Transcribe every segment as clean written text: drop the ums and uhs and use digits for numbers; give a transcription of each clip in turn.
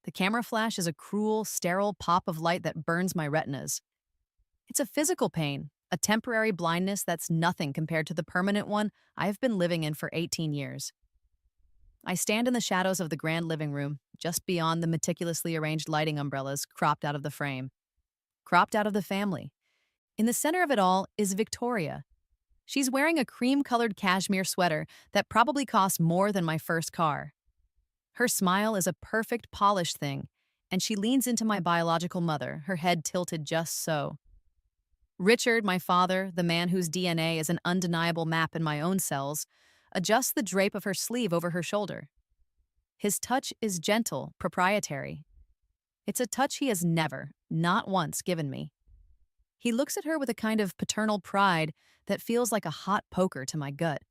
The camera flash is a cruel, sterile pop of light that burns my retinas. It's a physical pain, a temporary blindness that's nothing compared to the permanent one I've been living in for 18 years. I stand in the shadows of the grand living room, just beyond the meticulously arranged lighting umbrellas cropped out of the frame, cropped out of the family. In the center of it all is Victoria. She's wearing a cream-colored cashmere sweater that probably cost more than my first car. Her smile is a perfect polished thing, and she leans into my biological mother, her head tilted just so. Richard, my father, the man whose DNA is an undeniable map in my own cells, adjusts the drape of her sleeve over her shoulder. His touch is gentle, proprietary. It's a touch he has never, not once, given me. He looks at her with a kind of paternal pride that feels like a hot poker to my gut.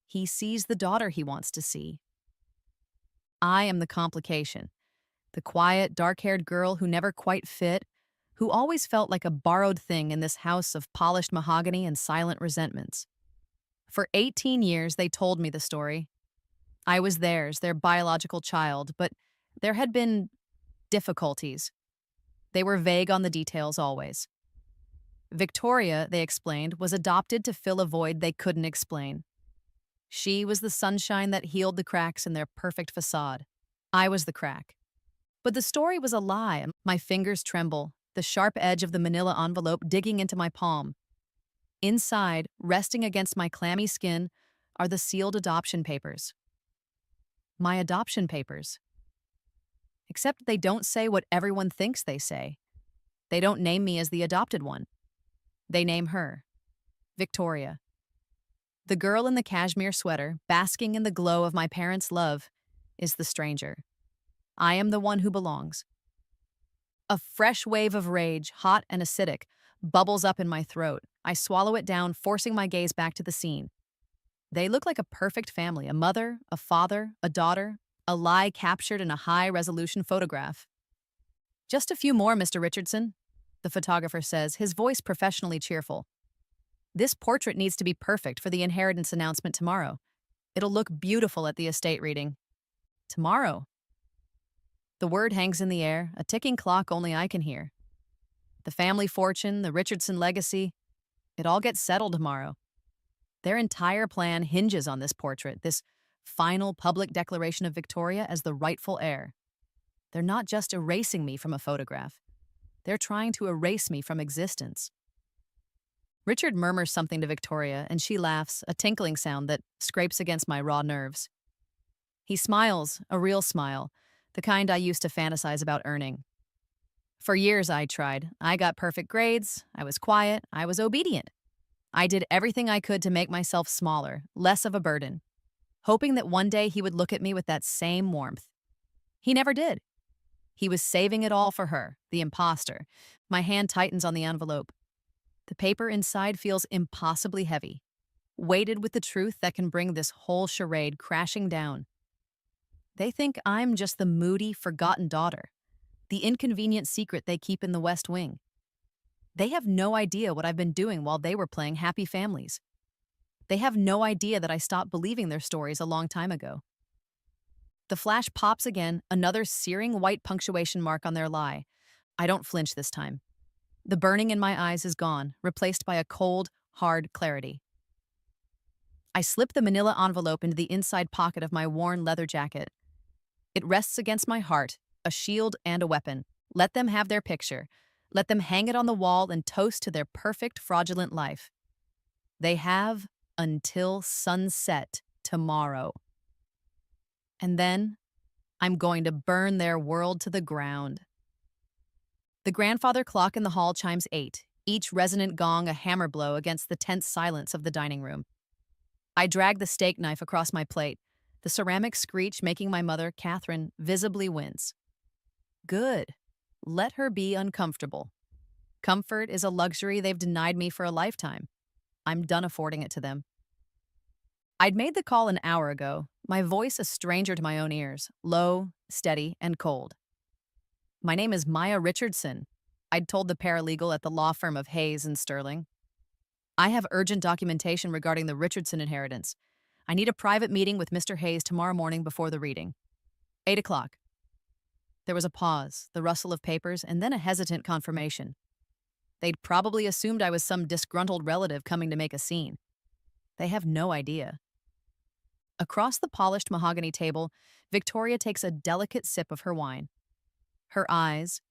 He sees the daughter he wants to see. I am the complication, the quiet, dark-haired girl who never quite fit, who always felt like a borrowed thing in this house of polished mahogany and silent resentments. For 18 years, they told me the story. I was theirs, their biological child, but there had been difficulties. They were vague on the details always. Victoria, they explained, was adopted to fill a void they couldn't explain. She was the sunshine that healed the cracks in their perfect facade. I was the crack. But the story was a lie. My fingers tremble, the sharp edge of the manila envelope digging into my palm. Inside, resting against my clammy skin, are the sealed adoption papers. My adoption papers. Except they don't say what everyone thinks they say. They don't name me as the adopted one. They name her, Victoria. The girl in the cashmere sweater, basking in the glow of my parents' love, is the stranger. I am the one who belongs. A fresh wave of rage, hot and acidic, bubbles up in my throat. I swallow it down, forcing my gaze back to the scene. They look like a perfect family, a mother, a father, a daughter, a lie captured in a high-resolution photograph. "Just a few more, Mr. Richardson," the photographer says, his voice professionally cheerful. "This portrait needs to be perfect for the inheritance announcement tomorrow. It'll look beautiful at the estate reading." Tomorrow. The word hangs in the air, a ticking clock only I can hear. The family fortune, the Richardson legacy, it all gets settled tomorrow. Their entire plan hinges on this portrait, this final public declaration of Victoria as the rightful heir. They're not just erasing me from a photograph. They're trying to erase me from existence. Richard murmurs something to Victoria, and she laughs, a tinkling sound that scrapes against my raw nerves. He smiles, a real smile, the kind I used to fantasize about earning. For years I tried. I got perfect grades, I was quiet, I was obedient. I did everything I could to make myself smaller, less of a burden, hoping that one day he would look at me with that same warmth. He never did. He was saving it all for her, the imposter. My hand tightens on the envelope. The paper inside feels impossibly heavy, weighted with the truth that can bring this whole charade crashing down. They think I'm just the moody, forgotten daughter, the inconvenient secret they keep in the West Wing. They have no idea what I've been doing while they were playing happy families. They have no idea that I stopped believing their stories a long time ago. The flash pops again, another searing white punctuation mark on their lie. I don't flinch this time. The burning in my eyes is gone, replaced by a cold, hard clarity. I slip the manila envelope into the inside pocket of my worn leather jacket. It rests against my heart, a shield and a weapon. Let them have their picture. Let them hang it on the wall and toast to their perfect, fraudulent life. They have until sunset tomorrow. And then I'm going to burn their world to the ground. The grandfather clock in the hall chimes 8, each resonant gong a hammer blow against the tense silence of the dining room. I drag the steak knife across my plate, the ceramic screech making my mother, Catherine, visibly wince. Good. Let her be uncomfortable. Comfort is a luxury they've denied me for a lifetime. I'm done affording it to them. I'd made the call an hour ago, my voice a stranger to my own ears, low, steady, and cold. "My name is Maya Richardson," I'd told the paralegal at the law firm of Hayes and Sterling. "I have urgent documentation regarding the Richardson inheritance. I need a private meeting with Mr. Hayes tomorrow morning before the reading. 8 o'clock. There was a pause, the rustle of papers, and then a hesitant confirmation. They'd probably assumed I was some disgruntled relative coming to make a scene. They have no idea. Across the polished mahogany table, Victoria takes a delicate sip of her wine. Her eyes,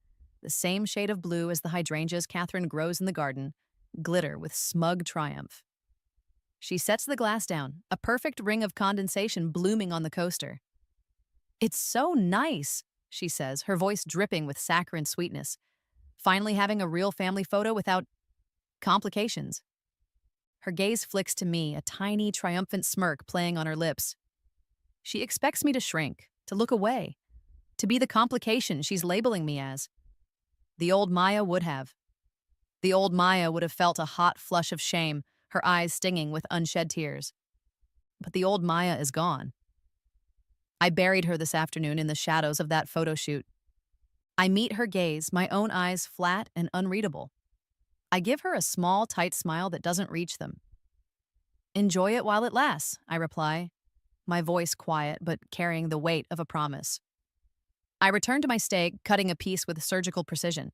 the same shade of blue as the hydrangeas Catherine grows in the garden, glitter with smug triumph. She sets the glass down, a perfect ring of condensation blooming on the coaster. "It's so nice," she says, her voice dripping with saccharine sweetness. Finally having a real family photo without complications. Her gaze flicks to me, a tiny, triumphant smirk playing on her lips. She expects me to shrink, to look away, to be the complication she's labeling me as. The old Maya would have. The old Maya would have felt a hot flush of shame, her eyes stinging with unshed tears. But the old Maya is gone. I buried her this afternoon in the shadows of that photo shoot. I meet her gaze, my own eyes flat and unreadable. I give her a small, tight smile that doesn't reach them. "Enjoy it while it lasts," I reply, my voice quiet but carrying the weight of a promise. I return to my steak, cutting a piece with surgical precision.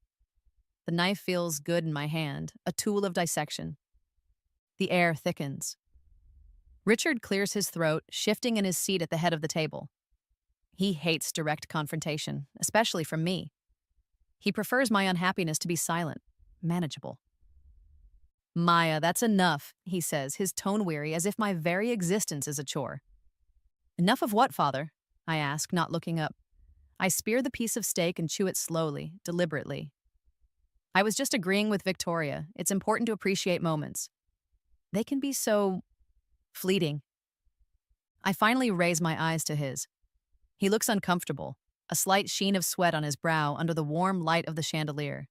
The knife feels good in my hand, a tool of dissection. The air thickens. Richard clears his throat, shifting in his seat at the head of the table. He hates direct confrontation, especially from me. He prefers my unhappiness to be silent, manageable. "Maya, that's enough," he says, his tone weary, as if my very existence is a chore. "Enough of what, Father?" I ask, not looking up. I spear the piece of steak and chew it slowly, deliberately. "I was just agreeing with Victoria. It's important to appreciate moments. They can be so fleeting." I finally raise my eyes to his. He looks uncomfortable, a slight sheen of sweat on his brow under the warm light of the chandelier.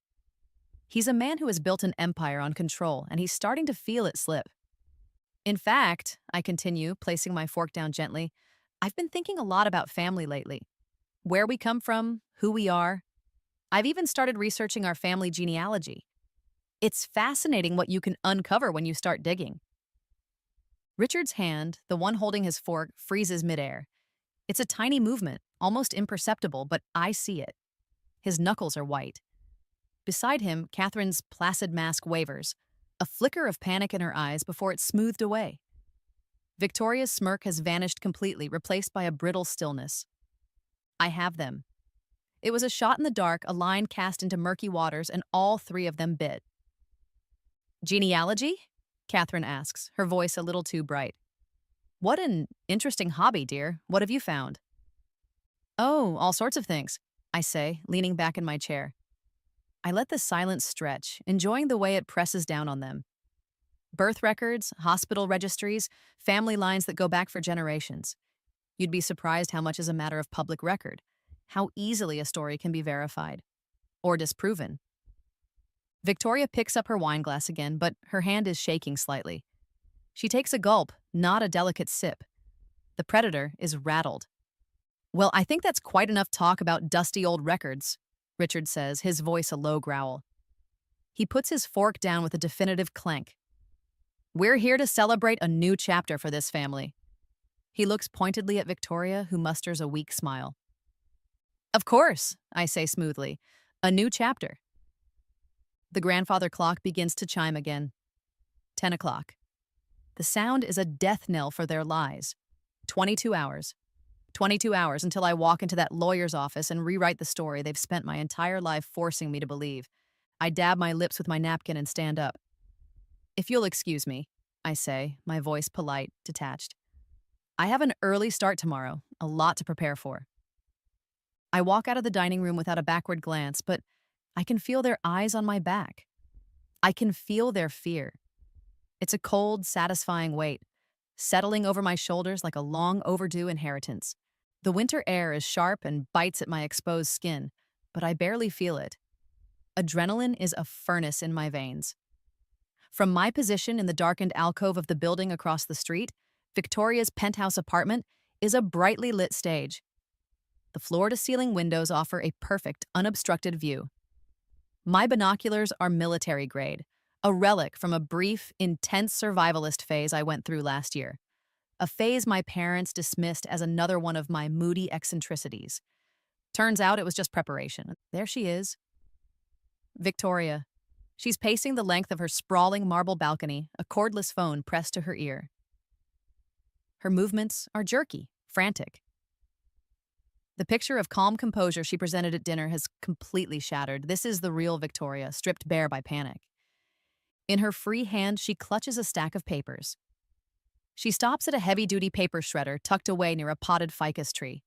He's a man who has built an empire on control, and he's starting to feel it slip. "In fact," I continue, placing my fork down gently, "I've been thinking a lot about family lately. Where we come from, who we are. I've even started researching our family genealogy. It's fascinating what you can uncover when you start digging." Richard's hand, the one holding his fork, freezes midair. It's a tiny movement, almost imperceptible, but I see it. His knuckles are white. Beside him, Catherine's placid mask wavers, a flicker of panic in her eyes before it's smoothed away. Victoria's smirk has vanished completely, replaced by a brittle stillness. I have them. It was a shot in the dark, a line cast into murky waters, and all three of them bit. "Genealogy?" Catherine asks, her voice a little too bright. "What an interesting hobby, dear. What have you found?" "Oh, all sorts of things," I say, leaning back in my chair. I let the silence stretch, enjoying the way it presses down on them. Birth records, hospital registries, family lines that go back for generations. You'd be surprised how much is a matter of public record, how easily a story can be verified or disproven. Victoria picks up her wine glass again, but her hand is shaking slightly. She takes a gulp, not a delicate sip. The predator is rattled. "Well, I think that's quite enough talk about dusty old records," Richard says, his voice a low growl. He puts his fork down with a definitive clank. "We're here to celebrate a new chapter for this family." He looks pointedly at Victoria, who musters a weak smile. "Of course," I say smoothly, "a new chapter." The grandfather clock begins to chime again. 10 o'clock. The sound is a death knell for their lies. 22 hours. 22 hours until I walk into that lawyer's office and rewrite the story they've spent my entire life forcing me to believe. I dab my lips with my napkin and stand up. "If you'll excuse me," I say, my voice polite, detached. "I have an early start tomorrow, a lot to prepare for." I walk out of the dining room without a backward glance, but I can feel their eyes on my back. I can feel their fear. It's a cold, satisfying weight, settling over my shoulders like a long overdue inheritance. The winter air is sharp and bites at my exposed skin, but I barely feel it. Adrenaline is a furnace in my veins. From my position in the darkened alcove of the building across the street, Victoria's penthouse apartment is a brightly lit stage. The floor-to-ceiling windows offer a perfect, unobstructed view. My binoculars are military grade, a relic from a brief, intense survivalist phase I went through last year. A phase my parents dismissed as another one of my moody eccentricities. Turns out it was just preparation. There she is, Victoria. She's pacing the length of her sprawling marble balcony, a cordless phone pressed to her ear. Her movements are jerky, frantic. The picture of calm composure she presented at dinner has completely shattered. This is the real Victoria, stripped bare by panic. In her free hand, she clutches a stack of papers. She stops at a heavy-duty paper shredder tucked away near a potted ficus tree.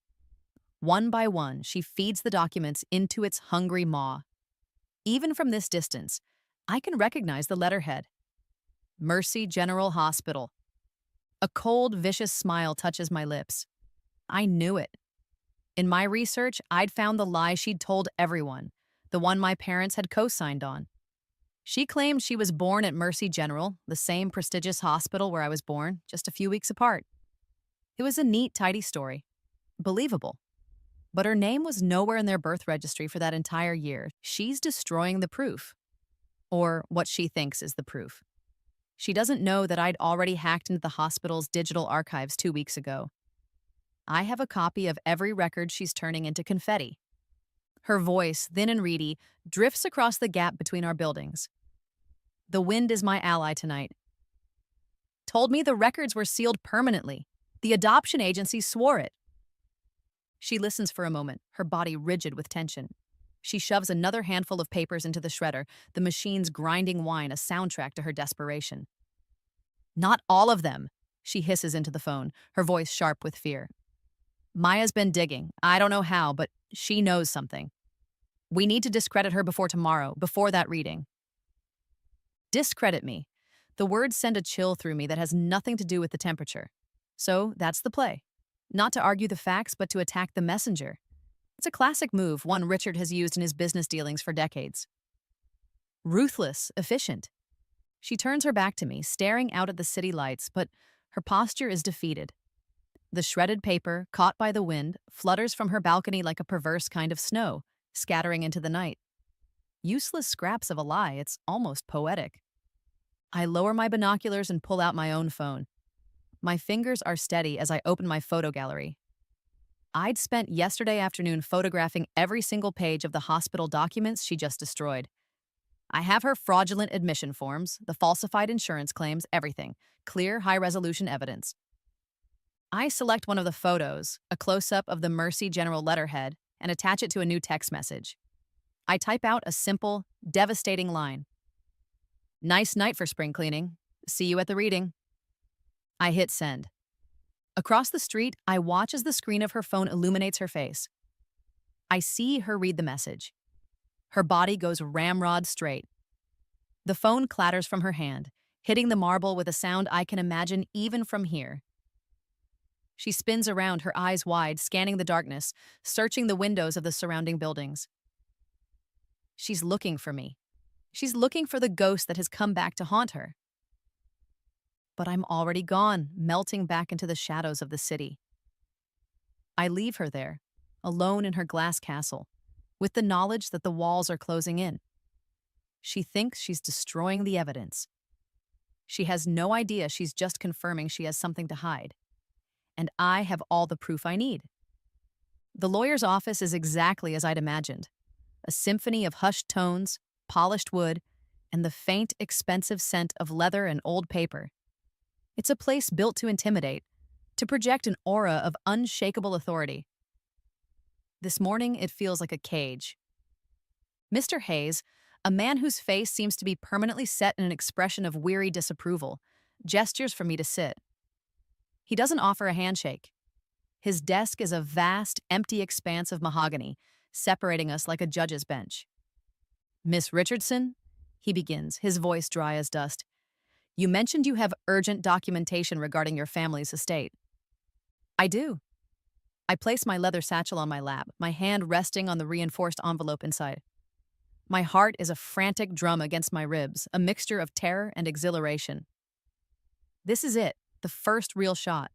One by one, she feeds the documents into its hungry maw. Even from this distance, I can recognize the letterhead. Mercy General Hospital. A cold, vicious smile touches my lips. I knew it. In my research, I'd found the lie she'd told everyone, the one my parents had co-signed on. She claimed she was born at Mercy General, the same prestigious hospital where I was born, just a few weeks apart. It was a neat, tidy story. Believable. But her name was nowhere in their birth registry for that entire year. She's destroying the proof. Or what she thinks is the proof. She doesn't know that I'd already hacked into the hospital's digital archives 2 weeks ago. I have a copy of every record she's turning into confetti. Her voice, thin and reedy, drifts across the gap between our buildings. The wind is my ally tonight. Told me the records were sealed permanently. The adoption agency swore it. She listens for a moment, her body rigid with tension. She shoves another handful of papers into the shredder, the machine's grinding whine a soundtrack to her desperation. Not all of them, she hisses into the phone, her voice sharp with fear. Maya's been digging. I don't know how, but she knows something. We need to discredit her before tomorrow, before that reading. Discredit me. The words send a chill through me that has nothing to do with the temperature. So that's the play. Not to argue the facts, but to attack the messenger. It's a classic move, one Richard has used in his business dealings for decades. Ruthless, efficient. She turns her back to me, staring out at the city lights, but her posture is defeated. The shredded paper, caught by the wind, flutters from her balcony like a perverse kind of snow, scattering into the night. Useless scraps of a lie, it's almost poetic. I lower my binoculars and pull out my own phone. My fingers are steady as I open my photo gallery. I'd spent yesterday afternoon photographing every single page of the hospital documents she just destroyed. I have her fraudulent admission forms, the falsified insurance claims, everything. Clear, high-resolution evidence. I select one of the photos, a close-up of the Mercy General letterhead, and attach it to a new text message. I type out a simple, devastating line. Nice night for spring cleaning. See you at the reading. I hit send. Across the street, I watch as the screen of her phone illuminates her face. I see her read the message. Her body goes ramrod straight. The phone clatters from her hand, hitting the marble with a sound I can imagine even from here. She spins around, her eyes wide, scanning the darkness, searching the windows of the surrounding buildings. She's looking for me. She's looking for the ghost that has come back to haunt her. But I'm already gone, melting back into the shadows of the city. I leave her there, alone in her glass castle, with the knowledge that the walls are closing in. She thinks she's destroying the evidence. She has no idea she's just confirming she has something to hide. And I have all the proof I need. The lawyer's office is exactly as I'd imagined. A symphony of hushed tones, polished wood, and the faint, expensive scent of leather and old paper. It's a place built to intimidate, to project an aura of unshakable authority. This morning, it feels like a cage. Mr. Hayes, a man whose face seems to be permanently set in an expression of weary disapproval, gestures for me to sit. He doesn't offer a handshake. His desk is a vast, empty expanse of mahogany, separating us like a judge's bench. Miss Richardson, he begins, his voice dry as dust. You mentioned you have urgent documentation regarding your family's estate. I do. I place my leather satchel on my lap, my hand resting on the reinforced envelope inside. My heart is a frantic drum against my ribs, a mixture of terror and exhilaration. This is it. The first real shot.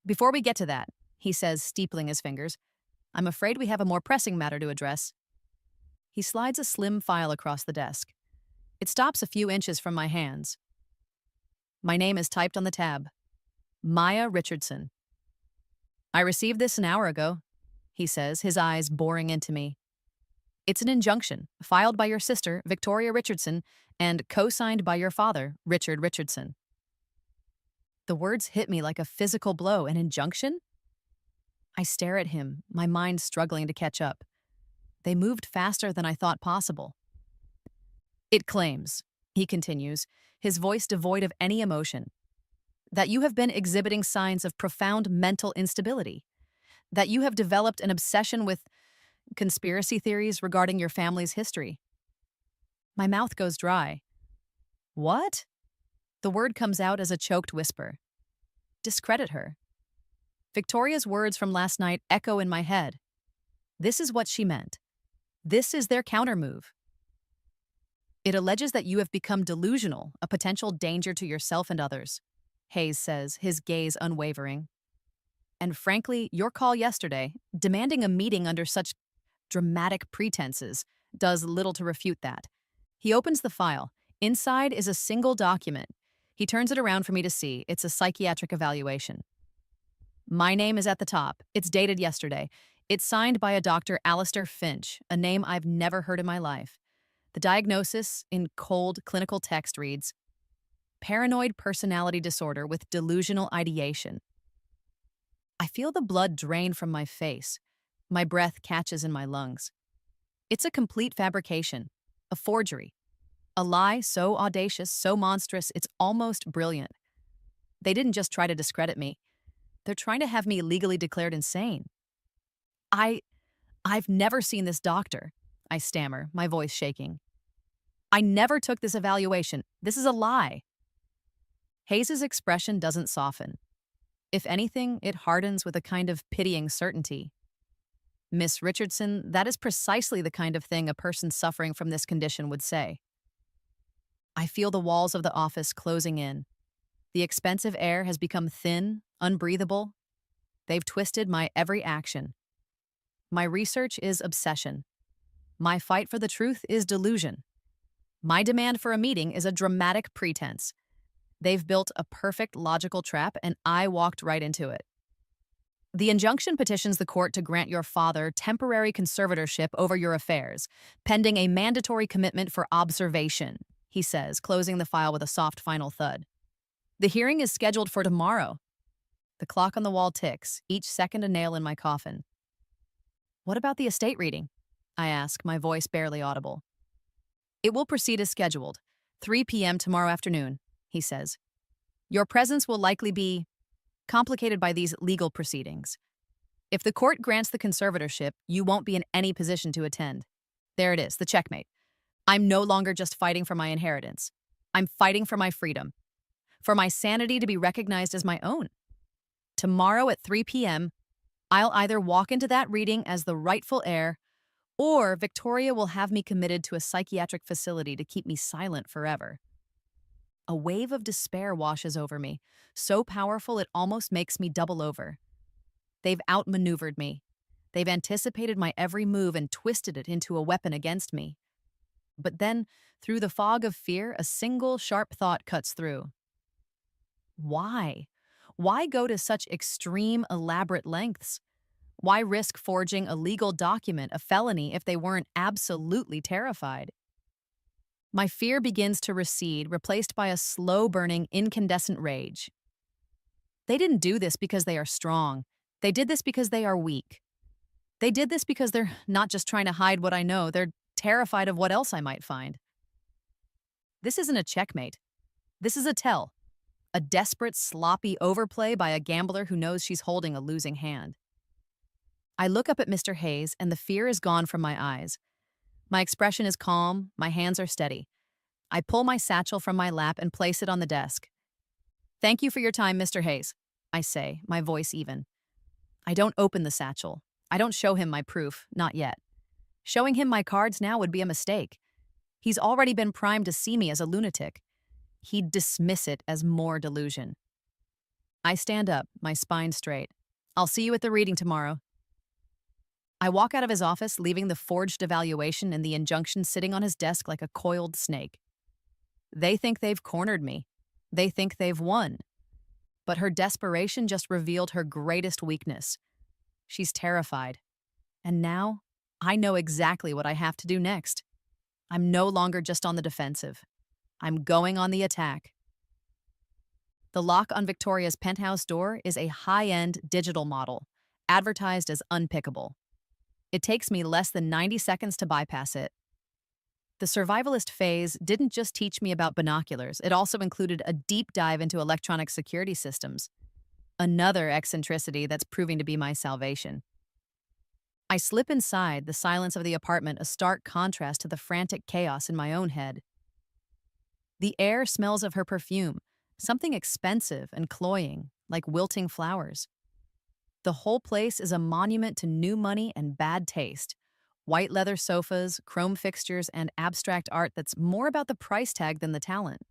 Before we get to that, he says, steepling his fingers, I'm afraid we have a more pressing matter to address. He slides a slim file across the desk. It stops a few inches from my hands. My name is typed on the tab. Maya Richardson. I received this an hour ago. he says, his eyes boring into me. It's an injunction, filed by your sister, Victoria Richardson, and co-signed by your father, Richard Richardson. The words hit me like a physical blow. An injunction? I stare at him, my mind struggling to catch up. They moved faster than I thought possible. It claims, he continues, his voice devoid of any emotion, that you have been exhibiting signs of profound mental instability, that you have developed an obsession with conspiracy theories regarding your family's history. My mouth goes dry. What? The word comes out as a choked whisper. Discredit her. Victoria's words from last night echo in my head. This is what she meant. This is their countermove. It alleges that you have become delusional, a potential danger to yourself and others, Hayes says, his gaze unwavering. And frankly, your call yesterday, demanding a meeting under such dramatic pretenses, does little to refute that. He opens the file. Inside is a single document. He turns it around for me to see. It's a psychiatric evaluation. My name is at the top. It's dated yesterday. It's signed by a Dr. Alistair Finch, a name I've never heard in my life. The diagnosis, in cold clinical text, reads, paranoid personality disorder with delusional ideation. I feel the blood drain from my face. My breath catches in my lungs. It's a complete fabrication, a forgery, a lie so audacious, so monstrous, it's almost brilliant. They didn't just try to discredit me. They're trying to have me legally declared insane. I've never seen this doctor, I stammer, my voice shaking. I never took this evaluation. This is a lie. Hayes's expression doesn't soften. If anything, it hardens with a kind of pitying certainty. Miss Richardson, that is precisely the kind of thing a person suffering from this condition would say. I feel the walls of the office closing in. The expensive air has become thin, unbreathable. They've twisted my every action. My research is obsession. My fight for the truth is delusion. My demand for a meeting is a dramatic pretense. They've built a perfect logical trap, and I walked right into it. The injunction petitions the court to grant your father temporary conservatorship over your affairs, pending a mandatory commitment for observation, he says, closing the file with a soft final thud. The hearing is scheduled for tomorrow. The clock on the wall ticks, each second a nail in my coffin. What about the estate reading? I ask, my voice barely audible. It will proceed as scheduled, 3 p.m. tomorrow afternoon, he says. Your presence will likely be complicated by these legal proceedings. If the court grants the conservatorship, you won't be in any position to attend. There it is, the checkmate. I'm no longer just fighting for my inheritance. I'm fighting for my freedom, for my sanity to be recognized as my own. Tomorrow at 3 p.m., I'll either walk into that reading as the rightful heir, or Victoria will have me committed to a psychiatric facility to keep me silent forever. A wave of despair washes over me, so powerful it almost makes me double over. They've outmaneuvered me. They've anticipated my every move and twisted it into a weapon against me. But then, through the fog of fear, a single sharp thought cuts through. Why? Why go to such extreme, elaborate lengths? Why risk forging a legal document, a felony, if they weren't absolutely terrified? My fear begins to recede, replaced by a slow-burning, incandescent rage. They didn't do this because they are strong. They did this because they are weak. They did this because they're not just trying to hide what I know, they're terrified of what else I might find. This isn't a checkmate. This is a tell. A desperate, sloppy overplay by a gambler who knows she's holding a losing hand. I look up at Mr. Hayes, and the fear is gone from my eyes. My expression is calm, my hands are steady. I pull my satchel from my lap and place it on the desk. Thank you for your time, Mr. Hayes, I say, my voice even. I don't open the satchel. I don't show him my proof, not yet. Showing him my cards now would be a mistake. He's already been primed to see me as a lunatic. He'd dismiss it as more delusion. I stand up, my spine straight. I'll see you at the reading tomorrow. I walk out of his office, leaving the forged evaluation and the injunction sitting on his desk like a coiled snake. They think they've cornered me. They think they've won. But her desperation just revealed her greatest weakness. She's terrified. And now, I know exactly what I have to do next. I'm no longer just on the defensive. I'm going on the attack. The lock on Victoria's penthouse door is a high-end digital model, advertised as unpickable. It takes me less than 90 seconds to bypass it. The survivalist phase didn't just teach me about binoculars, it also included a deep dive into electronic security systems, another eccentricity that's proving to be my salvation. I slip inside, the silence of the apartment a stark contrast to the frantic chaos in my own head. The air smells of her perfume, something expensive and cloying, like wilting flowers. The whole place is a monument to new money and bad taste. White leather sofas, chrome fixtures, and abstract art that's more about the price tag than the talent.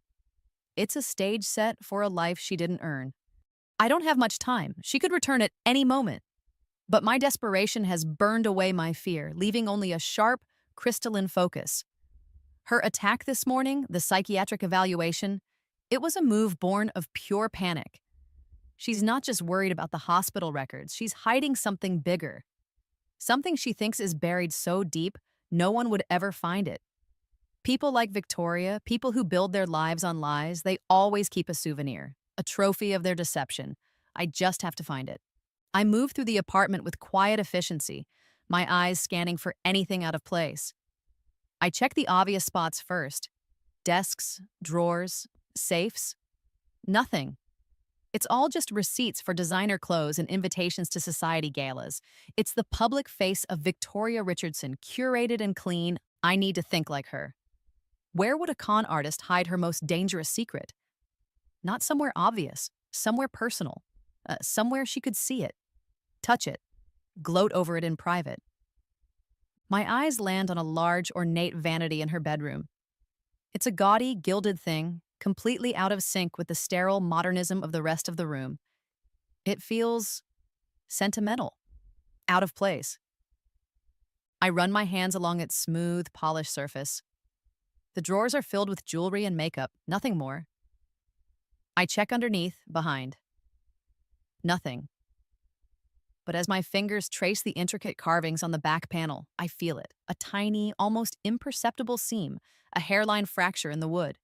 It's a stage set for a life she didn't earn. I don't have much time. She could return at any moment. But my desperation has burned away my fear, leaving only a sharp, crystalline focus. Her attack this morning, the psychiatric evaluation, it was a move born of pure panic. She's not just worried about the hospital records, she's hiding something bigger. Something she thinks is buried so deep, no one would ever find it. People like Victoria, people who build their lives on lies, they always keep a souvenir, a trophy of their deception. I just have to find it. I move through the apartment with quiet efficiency, my eyes scanning for anything out of place. I check the obvious spots first. Desks, drawers, safes. Nothing. It's all just receipts for designer clothes and invitations to society galas. It's the public face of Victoria Richardson, curated and clean. I need to think like her. Where would a con artist hide her most dangerous secret? Not somewhere obvious, somewhere personal, somewhere she could see it, touch it, gloat over it in private. My eyes land on a large, ornate vanity in her bedroom. It's a gaudy, gilded thing, completely out of sync with the sterile modernism of the rest of the room. It feels sentimental, out of place. I run my hands along its smooth, polished surface. The drawers are filled with jewelry and makeup, nothing more. I check underneath, behind. Nothing. But as my fingers trace the intricate carvings on the back panel, I feel it, a tiny, almost imperceptible seam, a hairline fracture in the wood.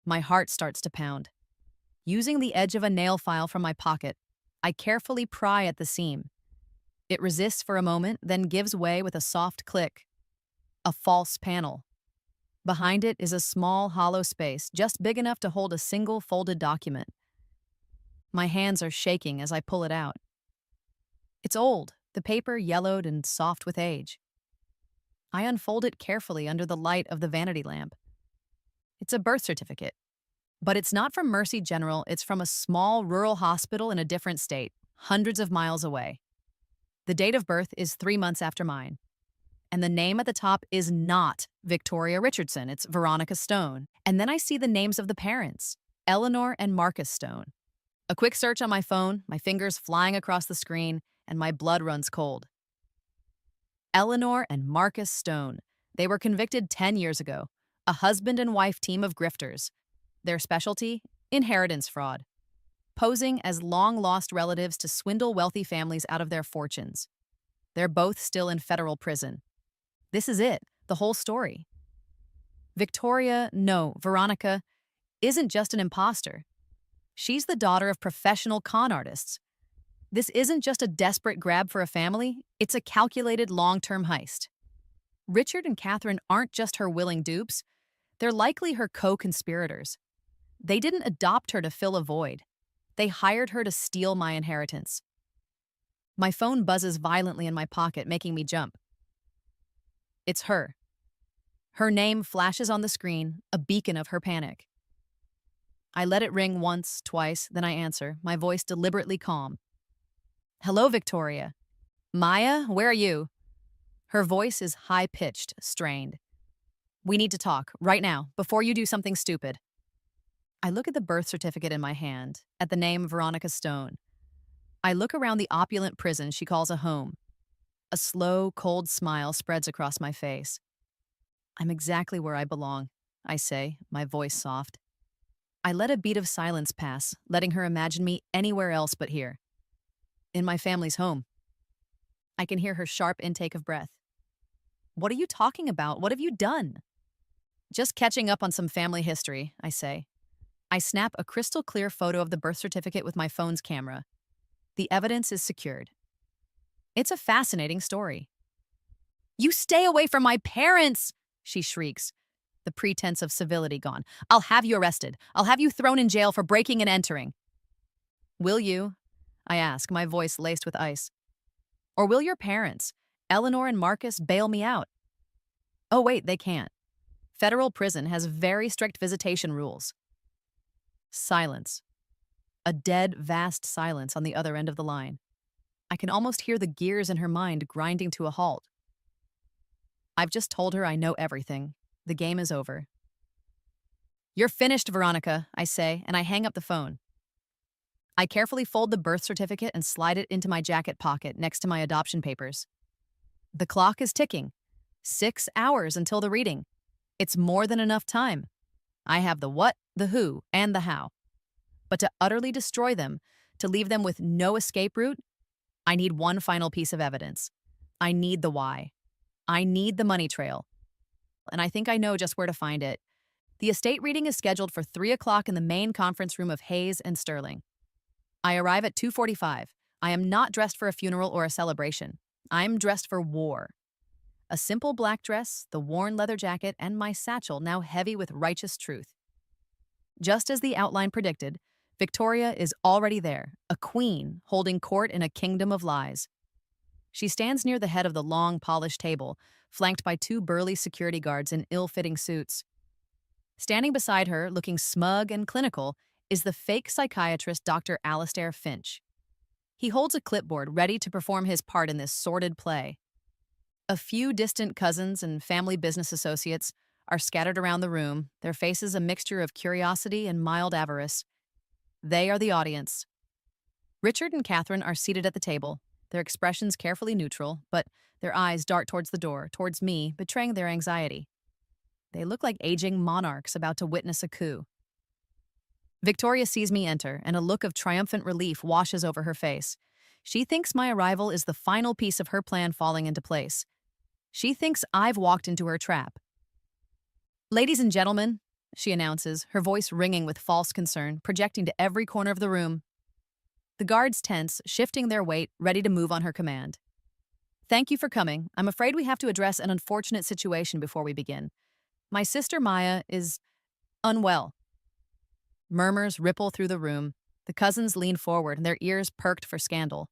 My heart starts to pound. Using the edge of a nail file from my pocket, I carefully pry at the seam. It resists for a moment, then gives way with a soft click. A false panel. Behind it is a small, hollow space, just big enough to hold a single folded document. My hands are shaking as I pull it out. It's old, the paper yellowed and soft with age. I unfold it carefully under the light of the vanity lamp. It's a birth certificate. But it's not from Mercy General, it's from a small rural hospital in a different state, hundreds of miles away. The date of birth is 3 months after mine. And the name at the top is not Victoria Richardson, it's Veronica Stone. And then I see the names of the parents, Eleanor and Marcus Stone. A quick search on my phone, my fingers flying across the screen, and my blood runs cold. Eleanor and Marcus Stone. They were convicted 10 years ago. A husband and wife team of grifters. Their specialty? Inheritance fraud. Posing as long-lost relatives to swindle wealthy families out of their fortunes. They're both still in federal prison. This is it, the whole story. Veronica, isn't just an imposter. She's the daughter of professional con artists. This isn't just a desperate grab for a family, it's a calculated long-term heist. Richard and Catherine aren't just her willing dupes, they're likely her co-conspirators. They didn't adopt her to fill a void. They hired her to steal my inheritance. My phone buzzes violently in my pocket, making me jump. It's her. Her name flashes on the screen, a beacon of her panic. I let it ring once, twice, then I answer, my voice deliberately calm. Hello, Victoria. Maya, where are you? Her voice is high-pitched, strained. We need to talk, right now, before you do something stupid. I look at the birth certificate in my hand, at the name Veronica Stone. I look around the opulent prison she calls a home. A slow, cold smile spreads across my face. I'm exactly where I belong, I say, my voice soft. I let a beat of silence pass, letting her imagine me anywhere else but here. In my family's home. I can hear her sharp intake of breath. What are you talking about? What have you done? Just catching up on some family history, I say. I snap a crystal clear photo of the birth certificate with my phone's camera. The evidence is secured. It's a fascinating story. You stay away from my parents, she shrieks, the pretense of civility gone. I'll have you arrested. I'll have you thrown in jail for breaking and entering. Will you? I ask, my voice laced with ice. Or will your parents, Eleanor and Marcus, bail me out? Oh, wait, they can't. Federal prison has very strict visitation rules. Silence. A dead, vast silence on the other end of the line. I can almost hear the gears in her mind grinding to a halt. I've just told her I know everything. The game is over. You're finished, Veronica, I say, and I hang up the phone. I carefully fold the birth certificate and slide it into my jacket pocket next to my adoption papers. The clock is ticking. 6 hours until the reading. It's more than enough time. I have the what, the who, and the how. But to utterly destroy them, to leave them with no escape route, I need one final piece of evidence. I need the why. I need the money trail. And I think I know just where to find it. The estate reading is scheduled for 3 o'clock in the main conference room of Hayes and Sterling. I arrive at 2:45. I am not dressed for a funeral or a celebration. I'm dressed for war. A simple black dress, the worn leather jacket, and my satchel now heavy with righteous truth. Just as the outline predicted, Victoria is already there, a queen holding court in a kingdom of lies. She stands near the head of the long, polished table, flanked by 2 burly security guards in ill-fitting suits. Standing beside her, looking smug and clinical, is the fake psychiatrist Dr. Alastair Finch. He holds a clipboard ready to perform his part in this sordid play. A few distant cousins and family business associates are scattered around the room, their faces a mixture of curiosity and mild avarice. They are the audience. Richard and Catherine are seated at the table, their expressions carefully neutral, but their eyes dart towards the door, towards me, betraying their anxiety. They look like aging monarchs about to witness a coup. Victoria sees me enter, and a look of triumphant relief washes over her face. She thinks my arrival is the final piece of her plan falling into place. She thinks I've walked into her trap. Ladies and gentlemen, she announces, her voice ringing with false concern, projecting to every corner of the room. The guards tense, shifting their weight, ready to move on her command. Thank you for coming. I'm afraid we have to address an unfortunate situation before we begin. My sister Maya is unwell. Murmurs ripple through the room. The cousins lean forward, their ears perked for scandal.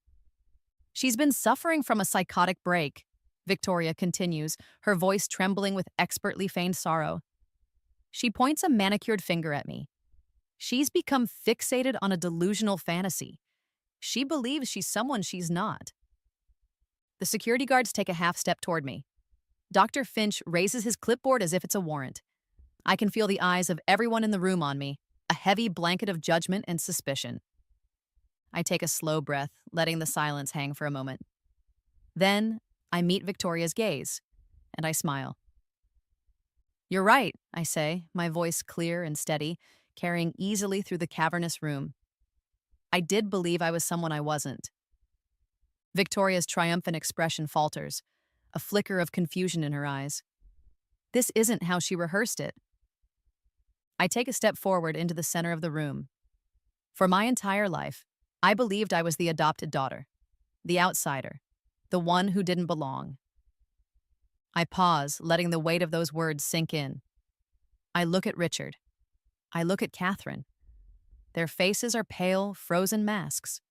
She's been suffering from a psychotic break, Victoria continues, her voice trembling with expertly feigned sorrow. She points a manicured finger at me. She's become fixated on a delusional fantasy. She believes she's someone she's not. The security guards take a half step toward me. Dr. Finch raises his clipboard as if it's a warrant. I can feel the eyes of everyone in the room on me, a heavy blanket of judgment and suspicion. I take a slow breath, letting the silence hang for a moment. Then, I meet Victoria's gaze, and I smile. You're right, I say, my voice clear and steady, carrying easily through the cavernous room. I did believe I was someone I wasn't. Victoria's triumphant expression falters, a flicker of confusion in her eyes. This isn't how she rehearsed it. I take a step forward into the center of the room. For my entire life, I believed I was the adopted daughter, the outsider, the one who didn't belong. I pause, letting the weight of those words sink in. I look at Richard. I look at Catherine. Their faces are pale, frozen masks.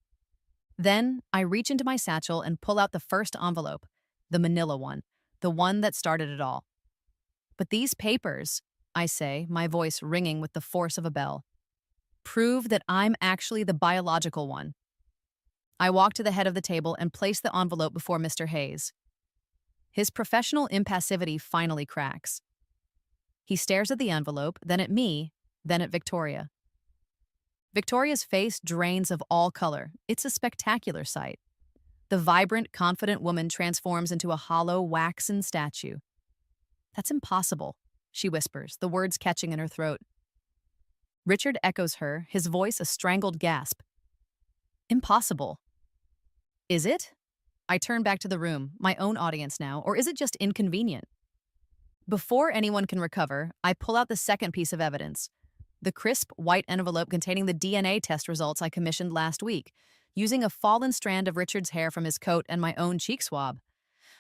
Then I reach into my satchel and pull out the first envelope, the manila one, the one that started it all. But these papers, I say, my voice ringing with the force of a bell, prove that I'm actually the biological one. I walk to the head of the table and place the envelope before Mr. Hayes. His professional impassivity finally cracks. He stares at the envelope, then at me, then at Victoria. Victoria's face drains of all color. It's a spectacular sight. The vibrant, confident woman transforms into a hollow, waxen statue. That's impossible, she whispers, the words catching in her throat. Richard echoes her, his voice a strangled gasp. Impossible. Is it? I turn back to the room, my own audience now, or is it just inconvenient? Before anyone can recover, I pull out the second piece of evidence, the crisp white envelope containing the DNA test results I commissioned last week, using a fallen strand of Richard's hair from his coat and my own cheek swab.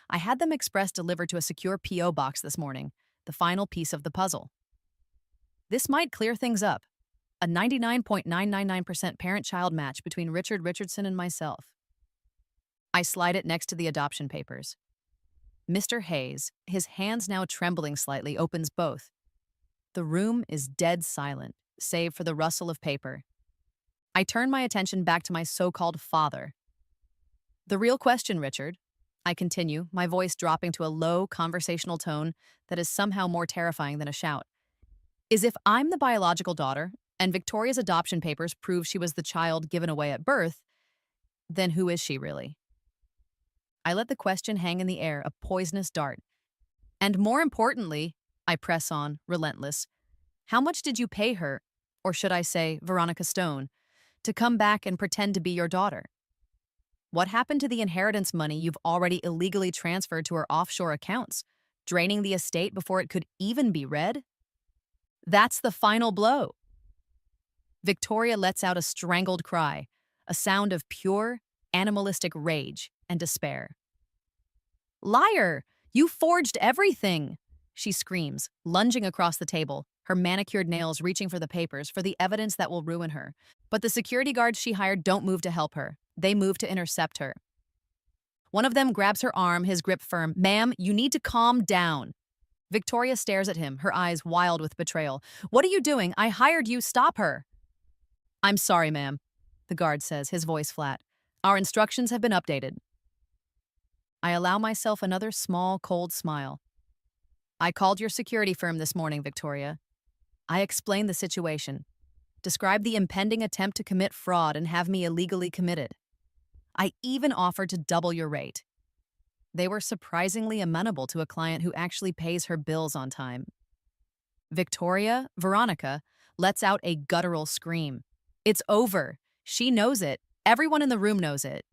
I had them express delivered to a secure P.O. box this morning, the final piece of the puzzle. This might clear things up. A 99.999% parent-child match between Richard Richardson and myself. I slide it next to the adoption papers. Mr. Hayes, his hands now trembling slightly, opens both. The room is dead silent, save for the rustle of paper. I turn my attention back to my so-called father. The real question, Richard, I continue, my voice dropping to a low, conversational tone that is somehow more terrifying than a shout, is if I'm the biological daughter, and Victoria's adoption papers prove she was the child given away at birth, then who is she really? I let the question hang in the air, a poisonous dart. And more importantly, I press on, relentless, how much did you pay her, or should I say, Veronica Stone, to come back and pretend to be your daughter? What happened to the inheritance money you've already illegally transferred to her offshore accounts, draining the estate before it could even be read? That's the final blow. Victoria lets out a strangled cry, a sound of pure, animalistic rage and despair. Liar! You forged everything! She screams, lunging across the table, her manicured nails reaching for the papers, for the evidence that will ruin her. But the security guards she hired don't move to help her. They move to intercept her. One of them grabs her arm, his grip firm. Ma'am, you need to calm down. Victoria stares at him, her eyes wild with betrayal. What are you doing? I hired you. Stop her. I'm sorry, ma'am, the guard says, his voice flat. Our instructions have been updated. I allow myself another small, cold smile. I called your security firm this morning, Victoria. I explained the situation, described the impending attempt to commit fraud and have me illegally committed. I even offered to double your rate. They were surprisingly amenable to a client who actually pays her bills on time. Veronica, lets out a guttural scream. It's over. She knows it. Everyone in the room knows it.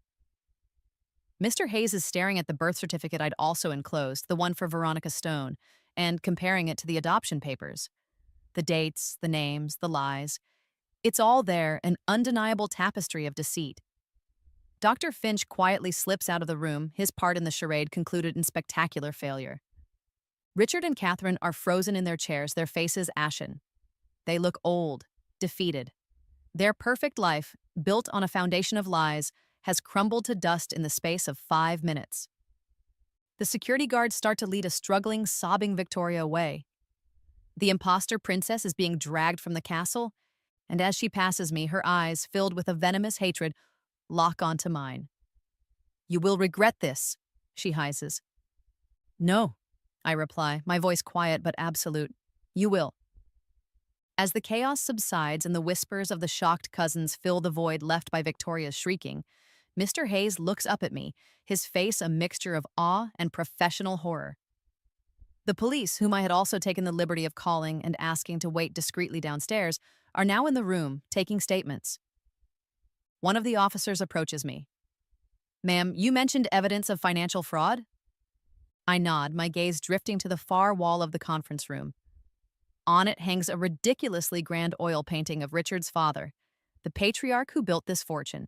Mr. Hayes is staring at the birth certificate I'd also enclosed, the one for Veronica Stone, and comparing it to the adoption papers. The dates, the names, the lies. It's all there, an undeniable tapestry of deceit. Dr. Finch quietly slips out of the room, his part in the charade concluded in spectacular failure. Richard and Catherine are frozen in their chairs, their faces ashen. They look old, defeated. Their perfect life, built on a foundation of lies, has crumbled to dust in the space of 5 minutes. The security guards start to lead a struggling, sobbing Victoria away. The imposter princess is being dragged from the castle, and as she passes me, her eyes, filled with a venomous hatred, lock onto mine. You will regret this, she hises. No, I reply, my voice quiet but absolute. You will. As the chaos subsides and the whispers of the shocked cousins fill the void left by Victoria's shrieking, Mr. Hayes looks up at me, his face a mixture of awe and professional horror. The police, whom I had also taken the liberty of calling and asking to wait discreetly downstairs, are now in the room, taking statements. One of the officers approaches me. Ma'am, you mentioned evidence of financial fraud? I nod, my gaze drifting to the far wall of the conference room. On it hangs a ridiculously grand oil painting of Richard's father, the patriarch who built this fortune.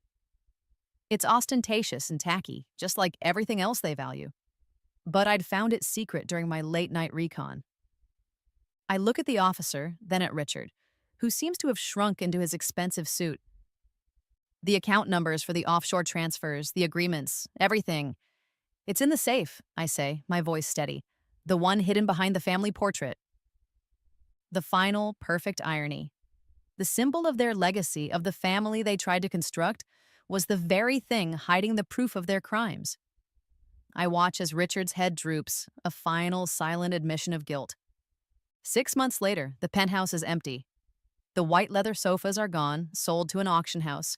It's ostentatious and tacky, just like everything else they value. But I'd found it secret during my late-night recon. I look at the officer, then at Richard, who seems to have shrunk into his expensive suit. The account numbers for the offshore transfers, the agreements, everything. It's in the safe, I say, my voice steady. The one hidden behind the family portrait. The final, perfect irony. The symbol of their legacy, of the family they tried to construct, was the very thing hiding the proof of their crimes. I watch as Richard's head droops, a final, silent admission of guilt. 6 months later, the penthouse is empty. The white leather sofas are gone, sold to an auction house.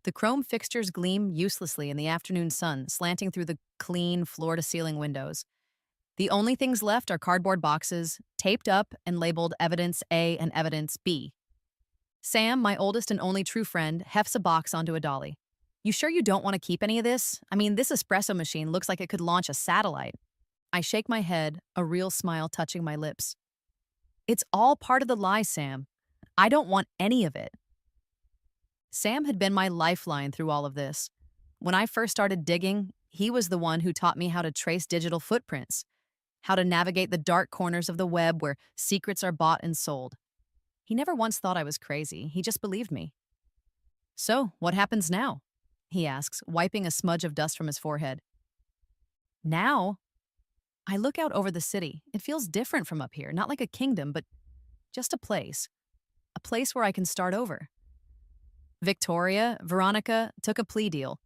The chrome fixtures gleam uselessly in the afternoon sun, slanting through the clean, floor-to-ceiling windows. The only things left are cardboard boxes, taped up and labeled Evidence A and Evidence B. Sam, my oldest and only true friend, hefts a box onto a dolly. You sure you don't want to keep any of this? I mean, this espresso machine looks like it could launch a satellite. I shake my head, a real smile touching my lips. It's all part of the lie, Sam. I don't want any of it. Sam had been my lifeline through all of this. When I first started digging, he was the one who taught me how to trace digital footprints, how to navigate the dark corners of the web where secrets are bought and sold. He never once thought I was crazy, he just believed me. So, what happens now? He asks, wiping a smudge of dust from his forehead. Now? I look out over the city. It feels different from up here, not like a kingdom, but just a place. A place where I can start over. Veronica, took a plea deal.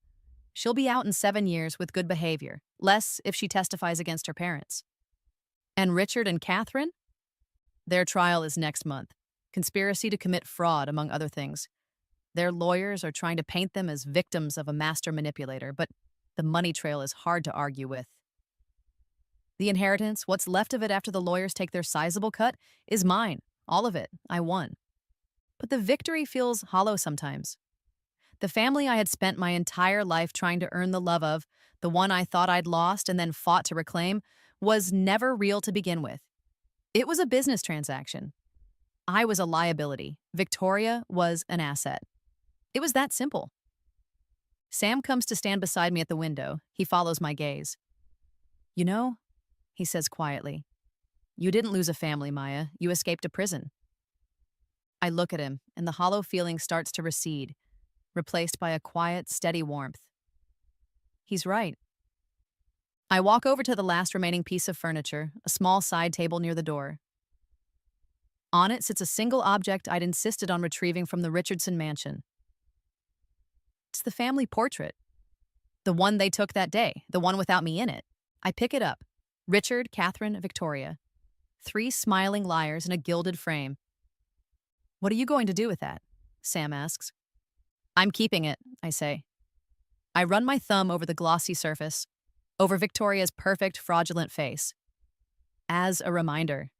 She'll be out in 7 years with good behavior, less if she testifies against her parents. And Richard and Catherine? Their trial is next month. Conspiracy to commit fraud, among other things. Their lawyers are trying to paint them as victims of a master manipulator, but the money trail is hard to argue with. The inheritance, what's left of it after the lawyers take their sizable cut, is mine. All of it. I won. But the victory feels hollow sometimes. The family I had spent my entire life trying to earn the love of, the one I thought I'd lost and then fought to reclaim, was never real to begin with. It was a business transaction. I was a liability. Victoria was an asset. It was that simple. Sam comes to stand beside me at the window. He follows my gaze. You know, he says quietly, you didn't lose a family, Maya. You escaped a prison. I look at him, and the hollow feeling starts to recede, replaced by a quiet, steady warmth. He's right. I walk over to the last remaining piece of furniture, a small side table near the door. On it sits a single object I'd insisted on retrieving from the Richardson mansion. It's the family portrait. The one they took that day, the one without me in it. I pick it up. Richard, Catherine, Victoria. 3 smiling liars in a gilded frame. What are you going to do with that? Sam asks. I'm keeping it, I say. I run my thumb over the glossy surface, over Victoria's perfect, fraudulent face. As a reminder.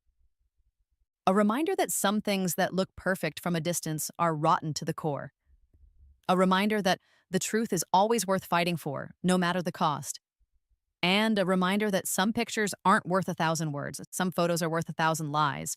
A reminder that some things that look perfect from a distance are rotten to the core. A reminder that the truth is always worth fighting for, no matter the cost. And a reminder that some pictures aren't worth 1,000 words, some photos are worth 1,000 lies.